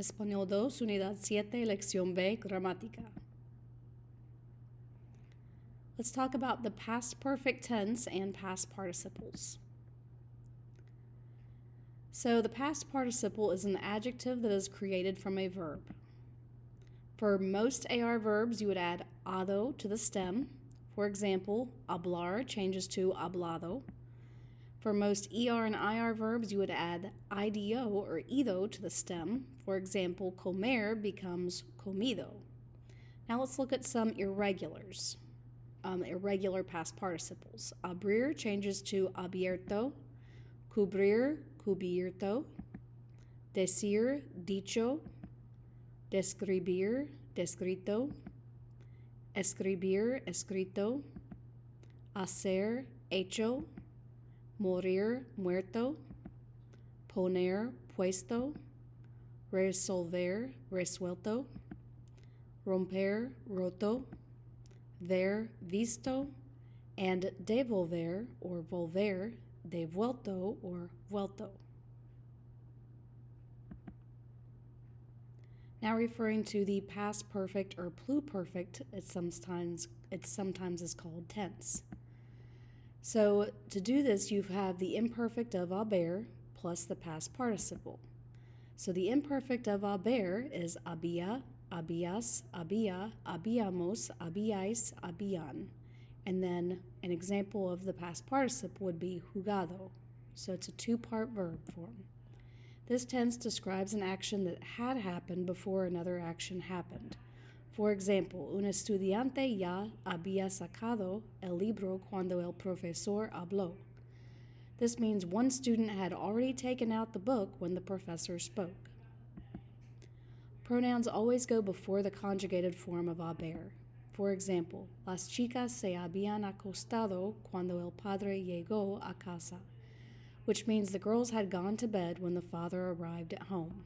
Español 2, Unidad 7, Lección B, Gramática. Let's talk about the past perfect tense and past participles. So the past participle is an adjective that is created from a verb. For most AR verbs, you would add ado to the stem. For example, hablar changes to hablado. For most ER and IR verbs, you would add IDO or ido to the stem. For example, comer becomes comido. Now let's look at some irregulars, irregular past participles. Abrir changes to abierto, cubrir, cubierto, decir, dicho, describir, descrito, escribir, escrito, hacer, hecho, morir, muerto, poner, puesto, resolver, resuelto, romper, roto, ver, visto, and devolver or volver, devuelto or vuelto. Now referring to the past perfect or pluperfect, it sometimes is called tense. So to do this, you have the imperfect of haber plus the past participle. So the imperfect of haber is había, habías, había, habíamos, habíais, habían. And then an example of the past participle would be jugado. So it's a two-part verb form. This tense describes an action that had happened before another action happened. For example, un estudiante ya había sacado el libro cuando el profesor habló. This means one student had already taken out the book when the professor spoke. Pronouns always go before the conjugated form of haber. For example, las chicas se habían acostado cuando el padre llegó a casa, which means the girls had gone to bed when the father arrived at home.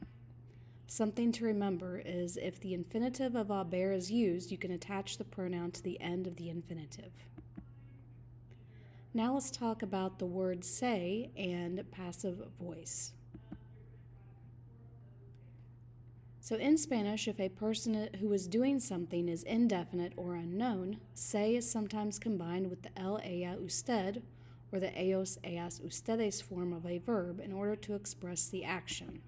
Something to remember is if the infinitive of haber is used, you can attach the pronoun to the end of the infinitive. Now let's talk about the word say and passive voice. So in Spanish, if a person who is doing something is indefinite or unknown, say is sometimes combined with the el, ella, usted, or the ellos, ellas, ustedes form of a verb in order to express the action.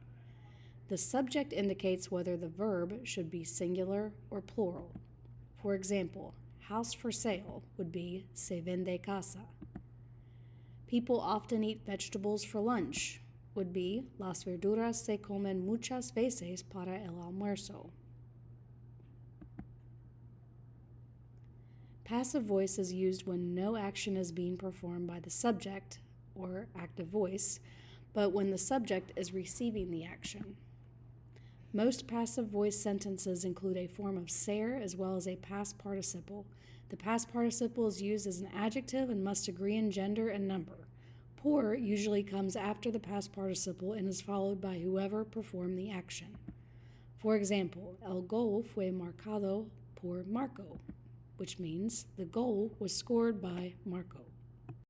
The subject indicates whether the verb should be singular or plural. For example, house for sale would be se vende casa. People often eat vegetables for lunch would be las verduras se comen muchas veces para el almuerzo. Passive voice is used when no action is being performed by the subject, or active voice, but when the subject is receiving the action. Most passive voice sentences include a form of ser as well as a past participle. The past participle is used as an adjective and must agree in gender and number. Por usually comes after the past participle and is followed by whoever performed the action. For example, el gol fue marcado por Marco, which means the goal was scored by Marco.